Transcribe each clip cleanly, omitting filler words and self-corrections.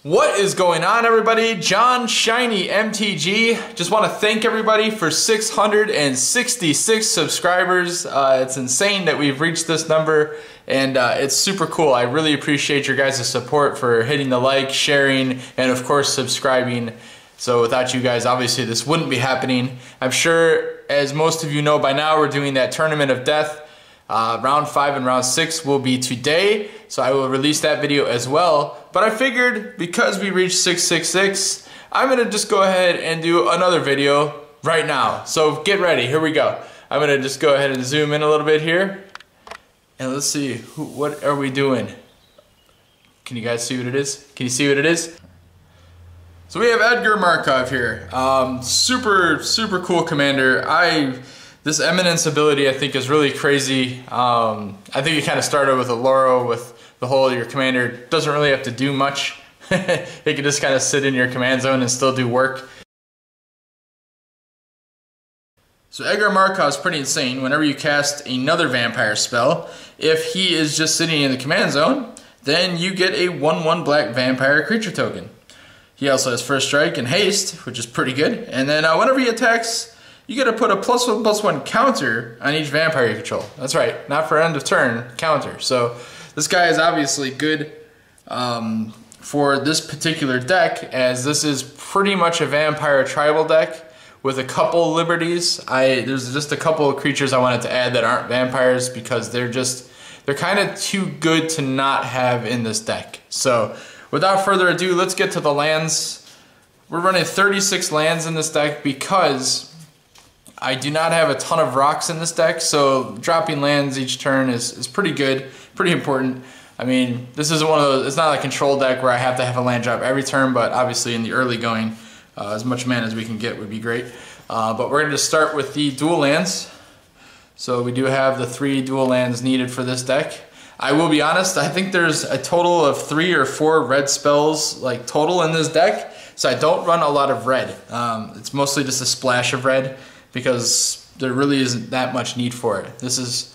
What is going on, everybody? John Shiny MTG. Just want to thank everybody for 666 subscribers. It's insane that we've reached this number, and it's super cool. I really appreciate your guys' support for hitting the like, sharing, and of course subscribing. So without you guys, obviously this wouldn't be happening. I'm sure, as most of you know by now, we're doing that Tournament of Death. Round 5 and round 6 will be today, so I will release that video as well. But I figured because we reached 666, I'm gonna just go ahead and do another video right now. So get ready, here we go. I'm gonna just go ahead and zoom in a little bit here, and let's see, what are we doing? Can you guys see what it is? Can you see what it is? So we have Edgar Markov here. Super cool commander. This Eminence ability I think is really crazy. I think it kind of started with Allura with the whole your commander doesn't really have to do much. It can just kind of sit in your command zone and still do work. So Edgar Markov is pretty insane. Whenever you cast another vampire spell, if he is just sitting in the command zone, then you get a 1/1 black vampire creature token. He also has first strike and haste, which is pretty good. And then whenever he attacks, you get to put a +1/+1 counter on each vampire you control. That's right, not for end of turn, counter. So this guy is obviously good for this particular deck, as this is pretty much a vampire tribal deck with a couple liberties. There's just a couple of creatures I wanted to add that aren't vampires because they're kind of too good to not have in this deck. So without further ado, let's get to the lands. We're running 36 lands in this deck because I do not have a ton of rocks in this deck, so dropping lands each turn is pretty good, pretty important. I mean, this isn't one of those, it's not a control deck where I have to have a land drop every turn, but obviously in the early going, as much mana as we can get would be great. But we're going to start with the dual lands. So we do have the 3 dual lands needed for this deck. I will be honest, I think there's a total of 3 or 4 red spells like total in this deck, so I don't run a lot of red. It's mostly just a splash of red, because there really isn't that much need for it. This is,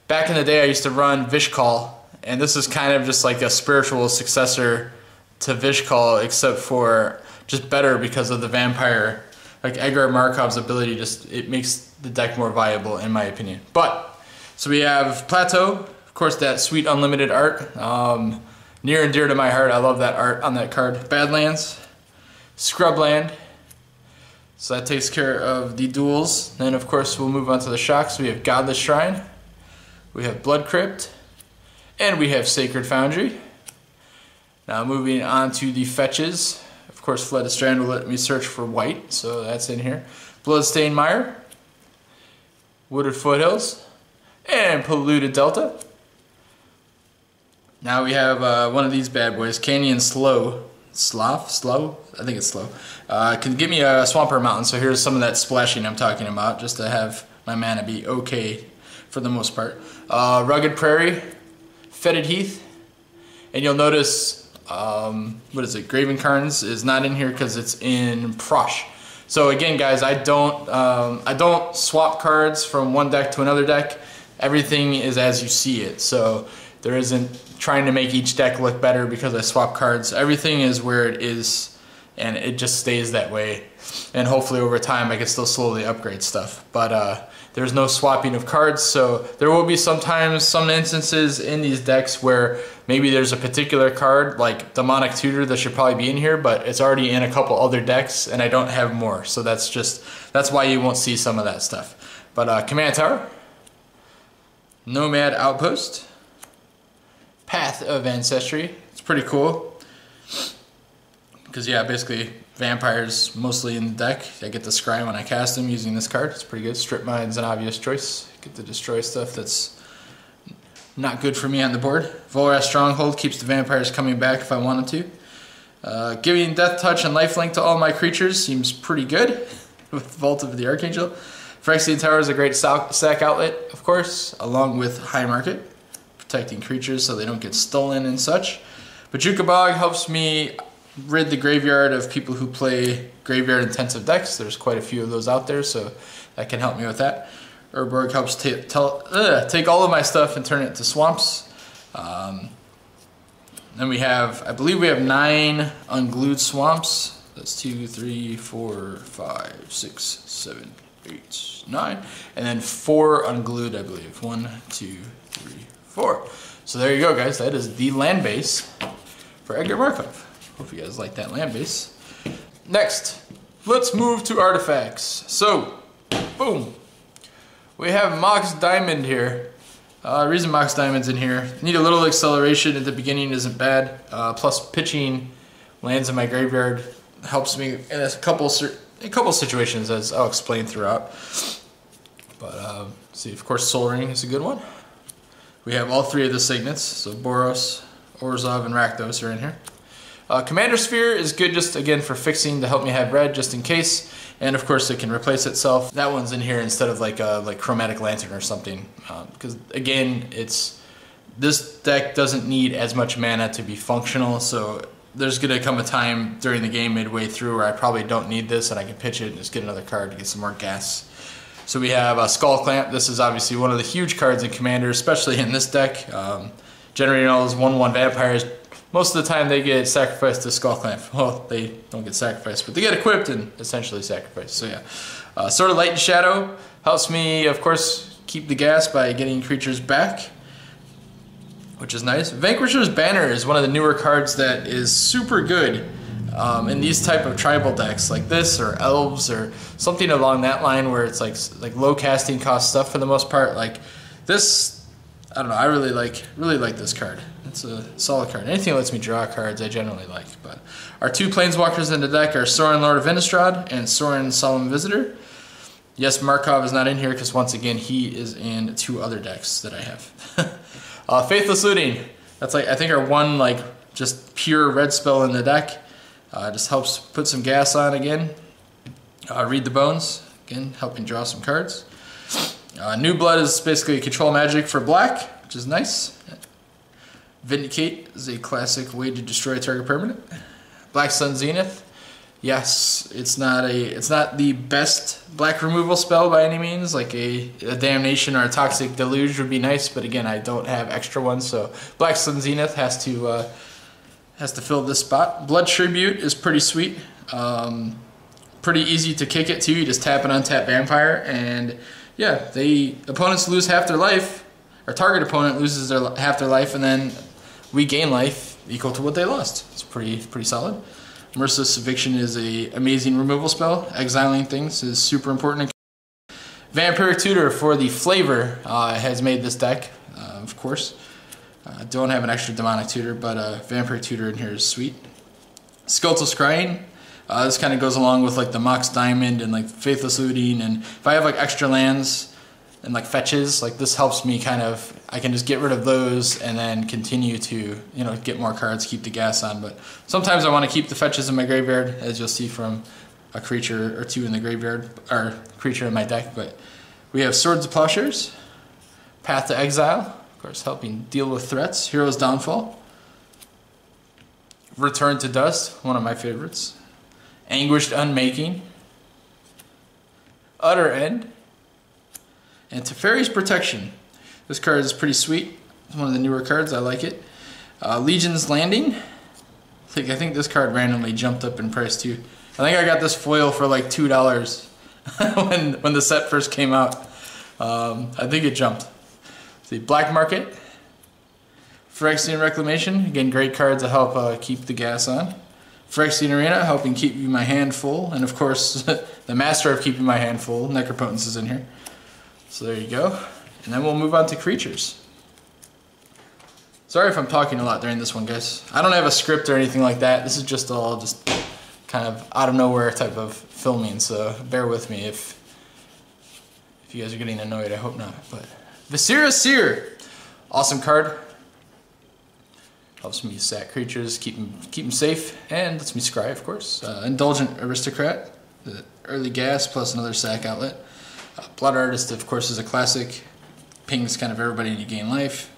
back in the day I used to run Vishkal, and this is kind of just like a spiritual successor to Vishkal, except for just better because of the vampire, like Edgar Markov's ability, it makes the deck more viable in my opinion. But, so we have Plateau, of course that sweet unlimited art, near and dear to my heart. I love that art on that card. Badlands, Scrubland. So that takes care of the duels. Then of course we'll move on to the shocks. We have Godless Shrine, we have Blood Crypt, and we have Sacred Foundry. Now moving on to the fetches. Of course Flooded Strand will let me search for white, so that's in here. Bloodstained Mire, Wooded Foothills, and Polluted Delta. Now we have one of these bad boys, Canyon Slow. Slow? I think it's slow. Can give me a Swampert Mountain, so here's some of that splashing I'm talking about, just to have my mana be okay for the most part. Rugged Prairie, Fetid Heath, and you'll notice, what is it, Graven Carns is not in here because it's in Prosh. So again guys, I don't swap cards from one deck to another deck. Everything is as you see it, so there isn't trying to make each deck look better because I swap cards. Everything is where it is, and it just stays that way. And hopefully over time I can still slowly upgrade stuff. But there's no swapping of cards, so there will be sometimes some instances in these decks where maybe there's a particular card like Demonic Tutor that should probably be in here, but it's already in a couple other decks and I don't have more. So that's why you won't see some of that stuff. But Command Tower, Nomad Outpost, Path of Ancestry. It's pretty cool because yeah, basically vampires mostly in the deck. I get to scry when I cast them using this card. It's pretty good. Strip Mine's an obvious choice. Get to destroy stuff that's not good for me on the board. Volrath Stronghold keeps the vampires coming back if I wanted to. Giving Death Touch and Lifelink to all my creatures seems pretty good with Vault of the Archangel. Phyrexian Tower is a great sack outlet, of course, along with High Market, protecting creatures so they don't get stolen and such. Bojuka Bog helps me rid the graveyard of people who play graveyard intensive decks. There's quite a few of those out there, so that can help me with that. Urborg helps take all of my stuff and turn it into swamps. Then we have, I believe we have 9 unglued swamps. That's 2, 3, 4, 5, 6, 7, 8, 9. And then 4 unglued, I believe. 1, 2, 3, 4. So there you go, guys. That is the land base for Edgar Markov. Hope you guys like that land base. Next, let's move to artifacts. So, boom. We have Mox Diamond here. Reason Mox Diamond's in here, need a little acceleration at the beginning isn't bad. Plus pitching lands in my graveyard helps me in a couple situations, as I'll explain throughout. But see, of course, Soul Ring is a good one. We have all 3 of the signets, so Boros, Orzhov, and Rakdos are in here. Commander Sphere is good just, again, for fixing to help me have red just in case. And of course it can replace itself. That one's in here instead of like Chromatic Lantern or something. Because again, this deck doesn't need as much mana to be functional, so there's going to come a time during the game midway through where I probably don't need this and I can pitch it and just get another card to get some more gas. So we have Skull Clamp. This is obviously one of the huge cards in Commander, especially in this deck. Generating all those 1/1 vampires. Most of the time they get sacrificed to Skull Clamp. Well, they don't get sacrificed, but they get equipped and essentially sacrificed. So yeah. Sword of Light and Shadow helps me, of course, keep the gas by getting creatures back, which is nice. Vanquishers Banner is one of the newer cards that is super good in these type of tribal decks like this, or Elves, or something along that line where it's like low casting cost stuff for the most part. Like this, I don't know, I really like this card. It's a solid card. Anything that lets me draw cards I generally like. But our 2 planeswalkers in the deck are Sorin, Lord of Innistrad, and Sorin, Solemn Visitor. Yes, Markov is not in here because once again he is in 2 other decks that I have. Faithless Looting. That's I think our one just pure red spell in the deck. Just helps put some gas on again. Read the Bones, again helping draw some cards. New Blood is basically a control magic for black, which is nice. Vindicate is a classic way to destroy a target permanent. Black Sun Zenith. Yes, it's not the best black removal spell by any means. Like a Damnation or a Toxic Deluge would be nice, but again, I don't have extra ones, so Black Sun Zenith has to fill this spot. Blood Tribute is pretty sweet. Pretty easy to kick it too. You just tap an untap vampire, and yeah, opponents lose half their life. Our target opponent loses half their life, and then we gain life equal to what they lost. It's pretty solid. Merciless Eviction is an amazing removal spell. Exiling things is super important. Vampiric Tutor for the flavor has made this deck, of course. Don't have an extra Demonic Tutor, but Vampiric Tutor in here is sweet. Skeletal Scrying. This kind of goes along with the Mox Diamond and Faithless Looting, and if I have extra lands and fetches, this helps me I can just get rid of those and then continue to get more cards, keep the gas on. But sometimes I want to keep the fetches in my graveyard, as you'll see from a creature or 2 in the graveyard, or creature in my deck. But we have Swords of Plowshares, Path to Exile, of course helping deal with threats. Hero's Downfall, Return to Dust, one of my favorites. Anguished Unmaking, Utter End, and Teferi's Protection. This card is pretty sweet. It's one of the newer cards. I like it. Legion's Landing. I think this card randomly jumped up in price too. I think I got this foil for $2 when the set first came out. I think it jumped. See, Black Market, Phyrexian Reclamation. Again, great cards to help keep the gas on. Phyrexian Arena, helping keep my hand full. And of course, the master of keeping my hand full, Necropotence, is in here. So there you go. And then we'll move on to creatures. Sorry if I'm talking a lot during this one, guys. I don't have a script or anything like that. This is just all kind of out of nowhere type of filming, so bear with me if you guys are getting annoyed. I hope not. But Viscera Seer. Awesome card. Helps me sack creatures, keep them safe, and lets me scry, of course. Indulgent Aristocrat, the early gas plus another sack outlet. Blood Artist, of course, is a classic. Pings kind of everybody and you gain life.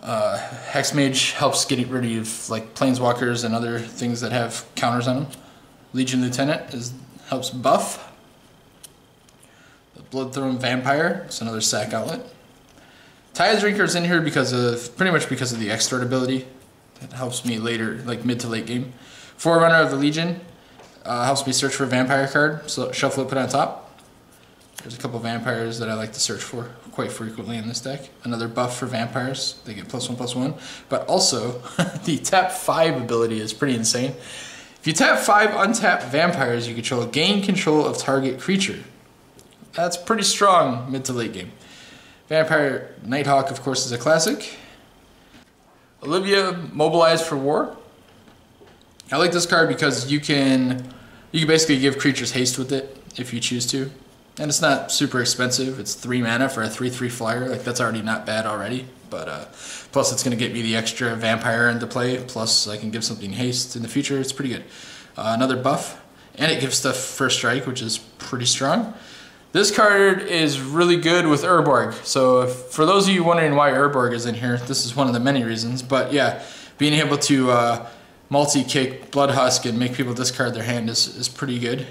Hexmage helps get rid of like planeswalkers and other things that have counters on them. Legion Lieutenant helps buff. The Bloodthrone Vampire, it's another sack outlet. Tide Drinker's in here pretty much because of the Extort ability. That helps me later, like mid to late game. Forerunner of the Legion helps me search for a vampire card, so shuffle it, put it on top. There's a couple vampires that I like to search for quite frequently in this deck. Another buff for vampires, they get +1/+1. But also, the tap 5 ability is pretty insane. If you tap 5 untapped vampires you control, gain control of target creature. That's pretty strong mid to late game. Vampire Nighthawk, of course, is a classic. Olivia, Mobilized for War. I like this card because you can basically give creatures haste with it if you choose to. And it's not super expensive. It's 3 mana for a 3/3 flyer. Like, that's already not bad already. But plus it's going to get me the extra vampire into play. Plus I can give something haste in the future. It's pretty good. Another buff. And it gives stuff first strike, which is pretty strong. This card is really good with Urborg. So for those of you wondering why Urborg is in here, this is one of the many reasons. But yeah, being able to multi-kick Bloodhusk and make people discard their hand is pretty good.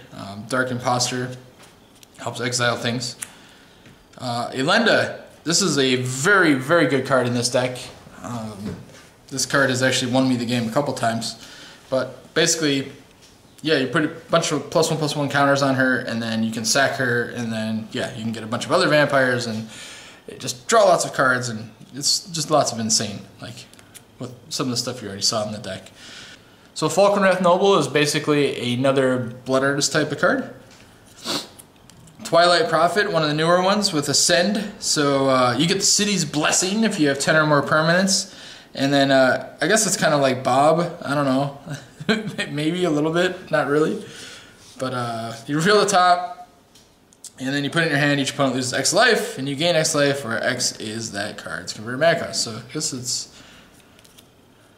Dark Imposter helps exile things. Elenda, this is a very, very good card in this deck. This card has actually won me the game a couple times. But basically, yeah, you put a bunch of +1/+1 counters on her, and then you can sack her, and then, yeah, you can get a bunch of other vampires, and just draw lots of cards, and it's just lots of insane, like, with some of the stuff you already saw in the deck. So Falkenrath Noble is basically another Blood Artist type of card. Twilight Prophet, one of the newer ones with Ascend. So you get the City's Blessing if you have 10 or more permanents. And then I guess it's kind of like Bob. I don't know. Maybe a little bit. Not really. But you reveal the top. And then you put it in your hand. Each opponent loses X life. And you gain X life, where X is that card's converted mana cost. So I guess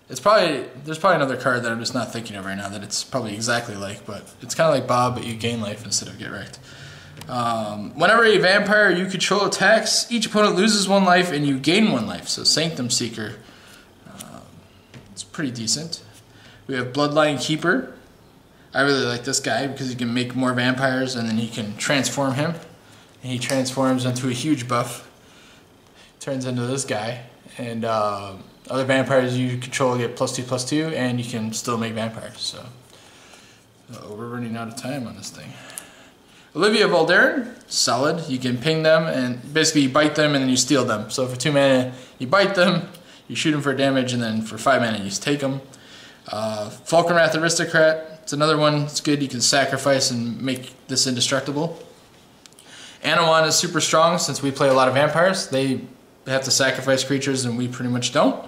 there's probably another card that I'm just not thinking of right now that it's probably exactly like. But it's kind of like Bob, but you gain life instead of get wrecked. Whenever a vampire you control attacks, each opponent loses 1 life and you gain 1 life. So Sanctum Seeker, it's pretty decent. We have Bloodline Keeper. I really like this guy because you can make more vampires and then you can transform him. And he transforms into a huge buff. Turns into this guy. And other vampires you control get +2/+2 and you can still make vampires. So we're running out of time on this thing. Olivia Voldaren, solid. You can ping them and basically you bite them and then you steal them. So for 2 mana, you bite them, you shoot them for damage, and then for 5 mana, you just take them. Falkenrath Aristocrat, it's another one. It's good. You can sacrifice and make this indestructible. Anawan is super strong since we play a lot of vampires. They have to sacrifice creatures and we pretty much don't.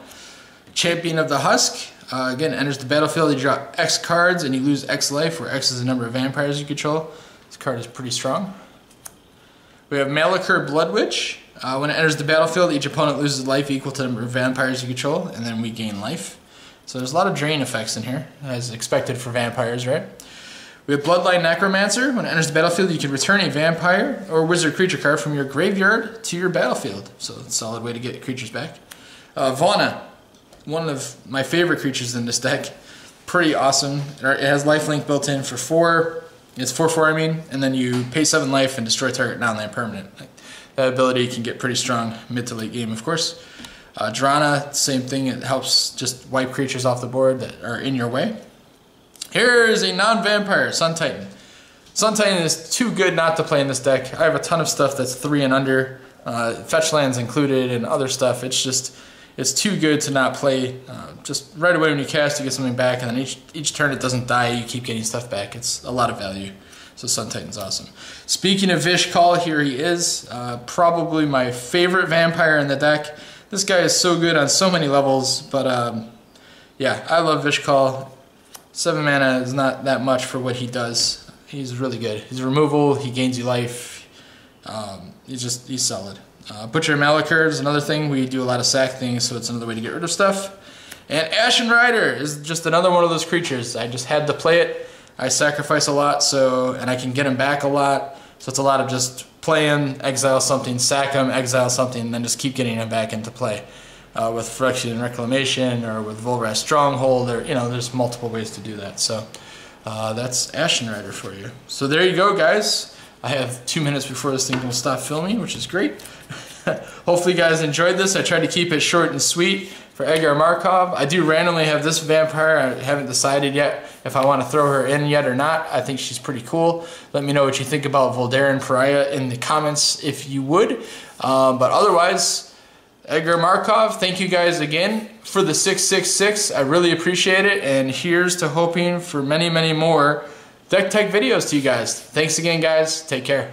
Champion of the Husk, again, enters the battlefield. You draw X cards and you lose X life, where X is the number of vampires you control. This card is pretty strong. We have Malachur Bloodwitch. When it enters the battlefield, each opponent loses life equal to the number of vampires you control, and then we gain life. So there's a lot of drain effects in here, as expected for vampires, right? We have Bloodline Necromancer. When it enters the battlefield, you can return a vampire or wizard creature card from your graveyard to your battlefield. So it's a solid way to get creatures back. Vana, one of my favorite creatures in this deck. Pretty awesome. It has lifelink built in for 4. It's 4/4, I mean, and then you pay 7 life and destroy target non-land permanent. That ability can get pretty strong mid to late game, of course. Drana, same thing. It helps just wipe creatures off the board that are in your way. Here is a non-vampire, Sun Titan. Sun Titan is too good not to play in this deck. I have a ton of stuff that's 3 and under, fetch lands included and other stuff. It's too good to not play. Just right away when you cast, you get something back, and then each turn it doesn't die, you keep getting stuff back. It's a lot of value. So Sun Titan's awesome. Speaking of Vishkal, here he is. Probably my favorite vampire in the deck. This guy is so good on so many levels, but yeah, I love Vishkal. 7 mana is not that much for what he does. He's really good. He's removal, he gains you life. He's solid. Butcher Malachur is another thing. We do a lot of sack things, so it's another way to get rid of stuff. And Ashen Rider is just another one of those creatures. I just had to play it. I sacrifice a lot, and I can get them back a lot. So it's a lot of just playing, exile something, sack them, exile something, and then just keep getting them back into play. With Phyrexian Reclamation or with Volrath Stronghold, or there's multiple ways to do that. So that's Ashen Rider for you. So there you go, guys. I have 2 minutes before this thing will stop filming, which is great. Hopefully you guys enjoyed this. I tried to keep it short and sweet for Edgar Markov. I do randomly have this vampire. I haven't decided yet if I want to throw her in yet or not. I think she's pretty cool. Let me know what you think about Voldaren Pariah in the comments if you would. But otherwise, Edgar Markov, thank you guys again for the 666. I really appreciate it. And here's to hoping for many, many more deck tech videos to you guys. Thanks again, guys. Take care.